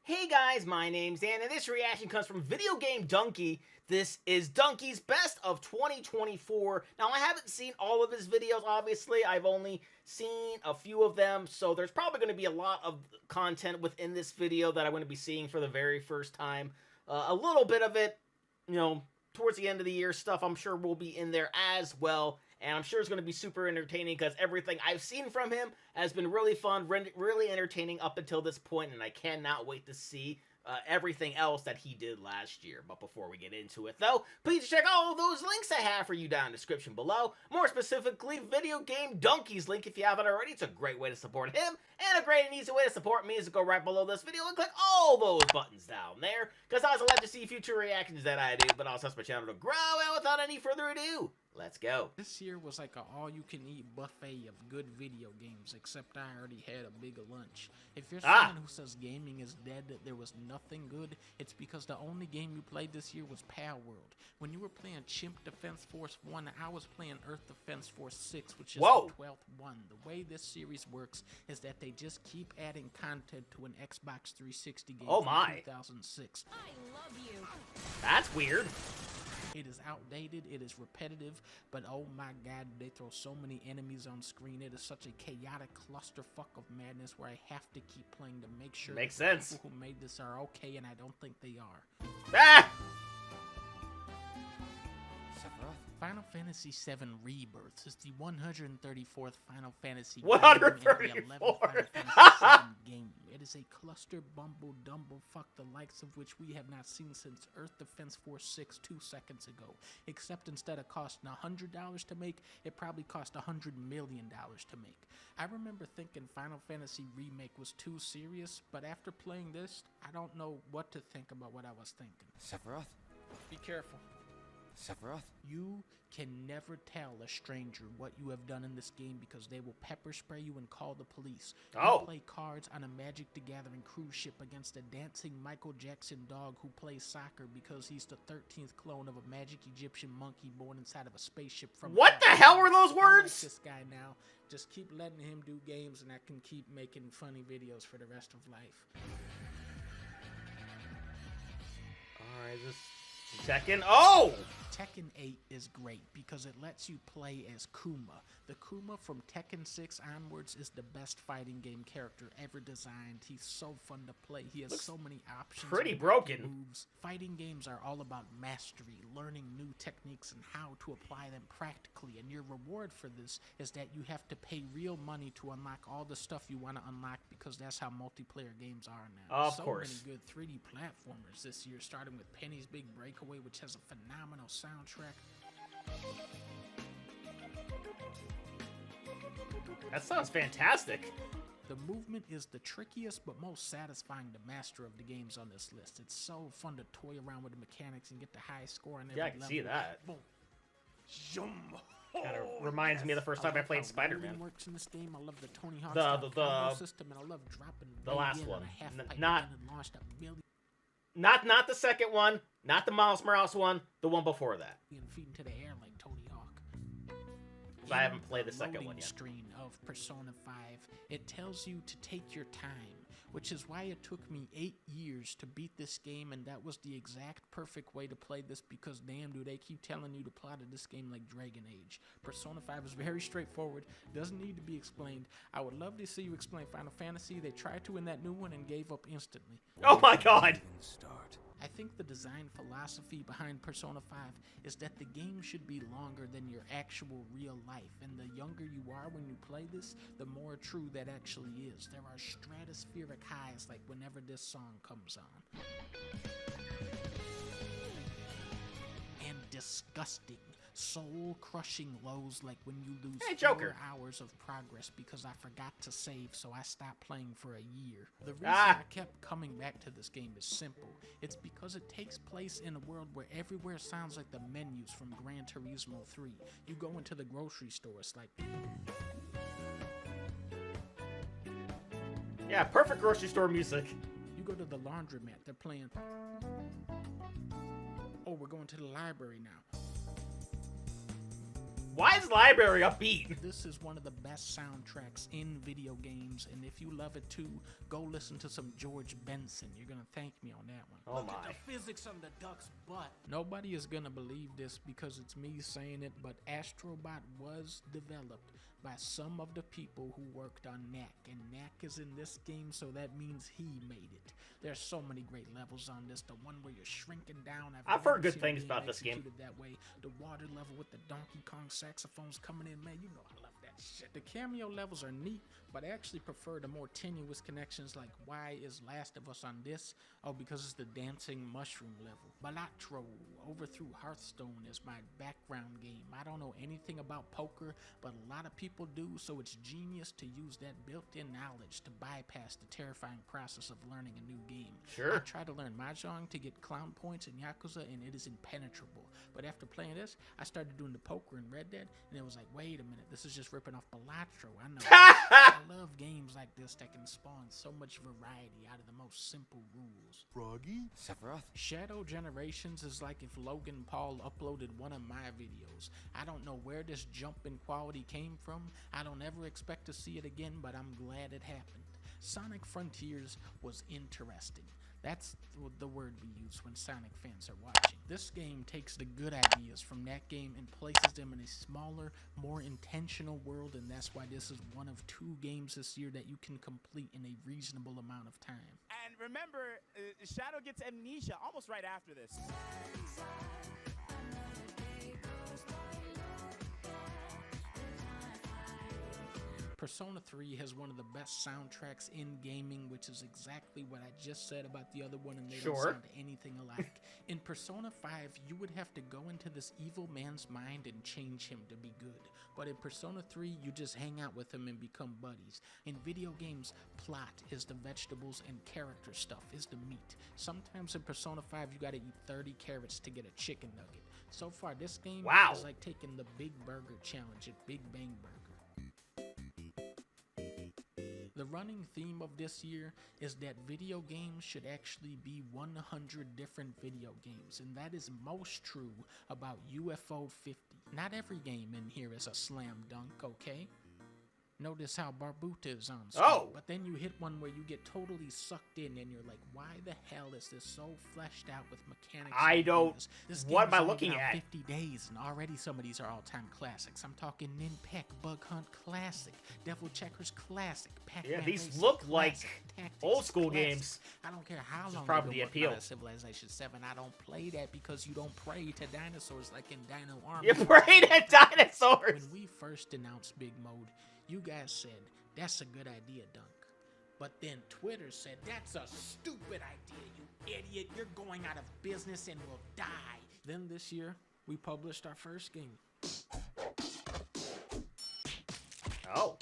Hey guys, my name's Dan, and this reaction comes from videogamedunkey. This is Dunkey's Best of 2024. Now, I haven't seen all of his videos, obviously. I've only seen a few of them, so there's probably going to be a lot of content within this video that I'm going to be seeing for the very first time. A little bit of it, towards the end of the year stuff, I'm sure will be in there as well. And I'm sure it's going to be super entertaining because everything I've seen from him has been really fun, really entertaining up until this point, and I cannot wait to see everything else that he did last year. But before we get into it, though, please check all those links I have for you down in the description below. More specifically, videogamedunkey's link if you haven't already. It's a great way to support him, and a great and easy way to support me is to go right below this video and click all those buttons down there, because I also like to see future reactions that I do, but also helps my channel to grow. And without any further ado, let's go. This year was like an all-you-can-eat buffet of good video games, except I already had a bigger lunch. If you're someone who says gaming is dead, that there was nothing good, it's because the only game you played this year was Pal World. When you were playing Chimp Defense Force 1, I was playing Earth Defense Force 6, which is the 12th one. The way this series works is that they just keep adding content to an Xbox 360 game from 2006. I love you. That's weird. It is outdated, it is repetitive, but oh my god, they throw so many enemies on screen. It is such a chaotic clusterfuck of madness where I have to keep playing to make sure Makes that sense. the people who made this are okay, and I don't think they are. Ah! Final Fantasy VII Rebirth is the 134th Final Fantasy 134th. game and the 11th Final Fantasy VII game. It is a cluster bumble dumble fuck the likes of which we have not seen since Earth Defense Force 6 2 seconds ago. Except instead of costing $100 to make, it probably cost $100 million to make. I remember thinking Final Fantasy Remake was too serious, but after playing this, I don't know what to think about what I was thinking. Sephiroth? Be careful. Sephiroth? You can never tell a stranger what you have done in this game because they will pepper spray you and call the police. You play cards on a Magic the Gathering cruise ship against a dancing Michael Jackson dog who plays soccer because he's the 13th clone of a magic Egyptian monkey born inside of a spaceship from... What the hell were those words? I like this guy now. Just keep letting him do games and I can keep making funny videos for the rest of life. Alright, this Tekken. Oh! Tekken 8 is great because it lets you play as Kuma. The Kuma from Tekken 6 onwards is the best fighting game character ever designed. He's so fun to play. He has so many options. Pretty broken. Moves. Fighting games are all about mastery, learning new techniques and how to apply them practically. And your reward for this is that you have to pay real money to unlock all the stuff you want to unlock because that's how multiplayer games are now. Of course. So many good 3D platformers this year, starting with Penny's Big Breakaway, which has a phenomenal soundtrack. That sounds fantastic. The movement is the trickiest but most satisfying to master of the games on this list. It's so fun to toy around with the mechanics and get the high score on every level. Yeah, I can see that. Boom. Kind of reminds me of the first time I played Spider-Man. Works in this game. I love the Tony Hawk the system, and I love dropping the last one. Not the second one, not the Miles Morales one, the one before that. Feet into the air like Tony Hawk. I haven't played the second one yet. Screen of Persona 5, it tells you to take your time, which is why it took me 8 years to beat this game, and that was the exact perfect way to play this because damn, do they keep telling you to plot of this game like Dragon Age. Persona 5 is very straightforward, doesn't need to be explained. I would love to see you explain Final Fantasy. They tried to in that new one and gave up instantly. Oh my god! I think the design philosophy behind Persona 5 is that the game should be longer than your actual real life, and the younger you are when you play this, the more true that actually is. There are stratospheric highs like whenever this song comes on. And disgusting, soul-crushing lows like when you lose 4 hours of progress because I forgot to save, so I stopped playing for a year. The reason I kept coming back to this game is simple. It's because it takes place in a world where everywhere sounds like the menus from Gran Turismo 3. You go into the grocery store, it's like... Yeah, perfect grocery store music. You go to the laundromat, they're playing... Oh, we're going to the library now. Why is library upbeat? This is one of the best soundtracks in video games, and if you love it too, go listen to some George Benson. You're gonna thank me on that one. Oh Look my. at the physics on the duck's butt. Nobody is gonna believe this because it's me saying it, but Astrobot was developed by some of the people who worked on Knack, and Knack is in this game, so that means he made it. There's so many great levels on this. The one where you're shrinking down. I've heard good things about this game. That way. The water level with the Donkey Kong saxophones coming in, man, you know I love that shit. The cameo levels are neat, but I actually prefer the more tenuous connections like why is Last of Us on this? Oh, because it's the dancing mushroom level. Balatro, Overthrew Hearthstone is my background game. I don't know anything about poker, but a lot of people do, so it's genius to use that built-in knowledge to bypass the terrifying process of learning a new game. Sure. I tried to learn Mahjong to get clown points in Yakuza, and it is impenetrable. But after playing this, I started doing the poker in Red Dead, and it was like, wait a minute, this is just ripping off Balatro. I know. I love games like this that can spawn so much variety out of the most simple rules. Froggy? Sephiroth? Shadow Generations is like if Logan Paul uploaded one of my videos. I don't know where this jump in quality came from. I don't ever expect to see it again, but I'm glad it happened. Sonic Frontiers was interesting. That's the word we use when Sonic fans are watching. This game takes the good ideas from that game and places them in a smaller, more intentional world, and that's why this is one of 2 games this year that you can complete in a reasonable amount of time. And remember, Shadow gets amnesia almost right after this. Persona 3 has one of the best soundtracks in gaming, which is exactly what I just said about the other one, and they don't sound anything alike. In Persona 5, you would have to go into this evil man's mind and change him to be good. But in Persona 3, you just hang out with him and become buddies. In video games, plot is the vegetables and character stuff is the meat. Sometimes in Persona 5, you gotta eat 30 carrots to get a chicken nugget. So far, this game is like taking the Big Burger Challenge at Big Bang Burger. The running theme of this year is that video games should actually be 100 different video games, and that is most true about UFO 50. Not every game in here is a slam dunk, okay? Notice how Barbuta is on screen, but then you hit one where you get totally sucked in and you're like, why the hell is this so fleshed out with mechanics? I don't... This what am I only looking been out at? 50 days, and already some of these are all-time classics. I'm talking Ninpeck Bug Hunt Classic, Devil Checkers Classic, Pac-Man Yeah, these Racing look Classic, like Tactics old school Classic. games. I don't care how long probably the you've been working appeal. on Civilization 7. I don't play that because you don't pray to dinosaurs like in Dino Army. You prayed at dinosaurs! When we first announced Big Mode, you guys said, that's a good idea, Dunk. But then Twitter said, that's a stupid idea, you idiot. You're going out of business and will die. Then this year, we published our first game. Oh.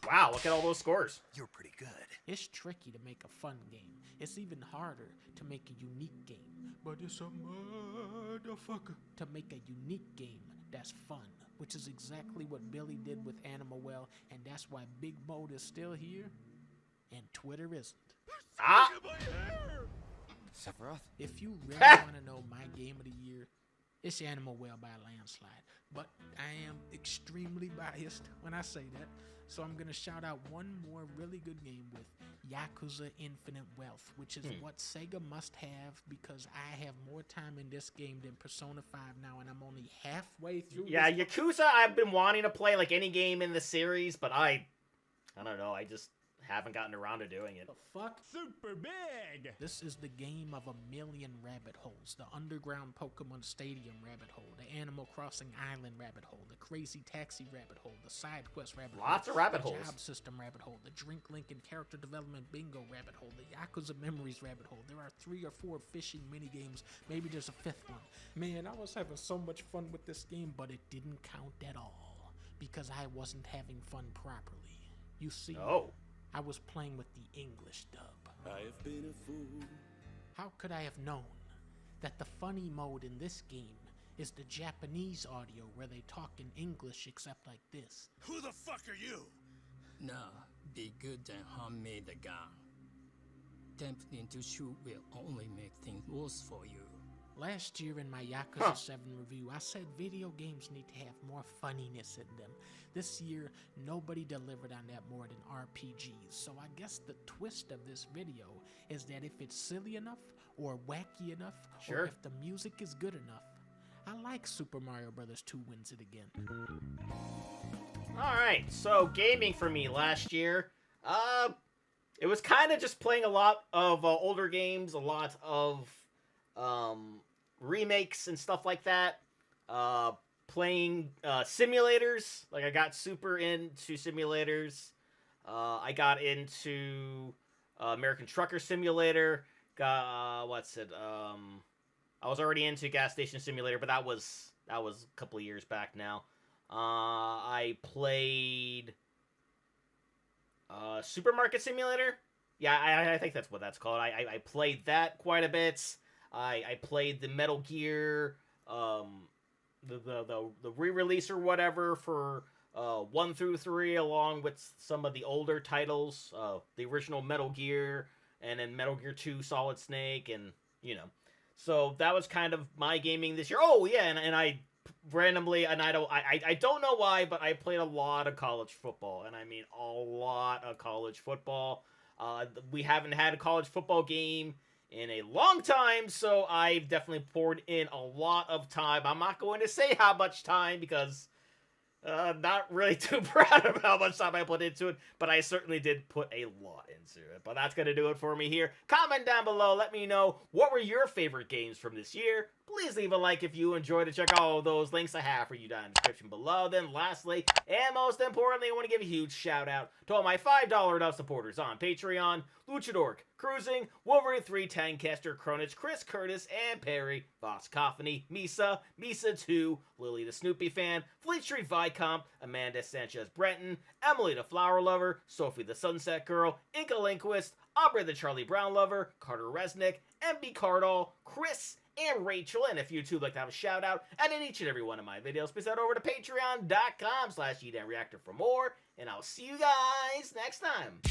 Wow, look at all those scores. You're pretty good. It's tricky to make a fun game. It's even harder to make a unique game. But it's a motherfucker. To make a unique game that's fun, which is exactly what Billy did with Animal Well, and that's why Big Mode is still here, and Twitter isn't. Ah! Sephiroth? If you really want to know my game of the year, it's Animal Well by a landslide. But I am extremely biased when I say that, so I'm going to shout out one more really good game with Yakuza Infinite Wealth, which is what Sega must have because I have more time in this game than Persona 5 now, and I'm only halfway through. Yeah, Yakuza I've been wanting to play like any game in the series, but I don't know, I just haven't gotten around to doing it. The fuck? Super big! This is the game of a million rabbit holes. The underground Pokemon Stadium rabbit hole, the Animal Crossing Island rabbit hole, the Crazy Taxi rabbit hole, the Side Quest rabbit hole. Lots of rabbit the holes. Job System rabbit hole, the Drink Link and Character Development Bingo rabbit hole, the Yakuza Memories rabbit hole. There are 3 or 4 fishing minigames. Maybe there's a 5th one. Man, I was having so much fun with this game, but it didn't count at all because I wasn't having fun properly. You see, I was playing with the English dub. I have been a fool. How could I have known that the funny mode in this game is the Japanese audio where they talk in English except like this? Who the fuck are you? Nah, be good and harm me the gun. Tempting to shoot will only make things worse for you. Last year in my Yakuza 7 review, I said video games need to have more funniness in them. This year, nobody delivered on that more than RPGs, so I guess the twist of this video is that if it's silly enough, or wacky enough, or if the music is good enough, I like Super Mario Bros. 2 wins it again. Alright, so gaming for me last year, it was kind of just playing a lot of older games, a lot of remakes and stuff like that. Playing simulators, like I got super into simulators. I got into American Trucker Simulator. Got I was already into Gas Station Simulator, but that was a couple of years back now. I played Supermarket Simulator. Yeah, I think that's what that's called. I played that quite a bit. I played the Metal Gear, the re-release or whatever for 1 through 3, along with some of the older titles, the original Metal Gear, and then Metal Gear 2 Solid Snake, and, you know. So that was kind of my gaming this year. Oh, yeah, and I randomly, and I don't know why, but I played a lot of college football, and I mean a lot of college football. We haven't had a college football game in a long time, so I've definitely poured in a lot of time. I'm not going to say how much time because not really too proud of how much time I put into it, but I certainly did put a lot into it. But that's going to do it for me here. Comment down below. Let me know what were your favorite games from this year. Please leave a like if you enjoyed it. Check all those links I have for you down in the description below. Then lastly, and most importantly, I want to give a huge shout out to all my $5 and up supporters on Patreon: Luchador, Cruising, Wolverine 3, Tancaster, Kronich, Chris Curtis, and Perry, Voss Coffany, Misa, Misa 2, Lily the Snoopy Fan, Fleet Street Vicomp, Amanda Sanchez Brenton, Emily the Flower Lover, Sophie the Sunset Girl, Inca Linquist, Aubrey the Charlie Brown Lover, Carter Resnick, MB Cardall, Chris, and Rachel. And if you too like to have a shout out, and in each and every one of my videos, please head over to patreon.com/eDamnReactor for more, and I'll see you guys next time.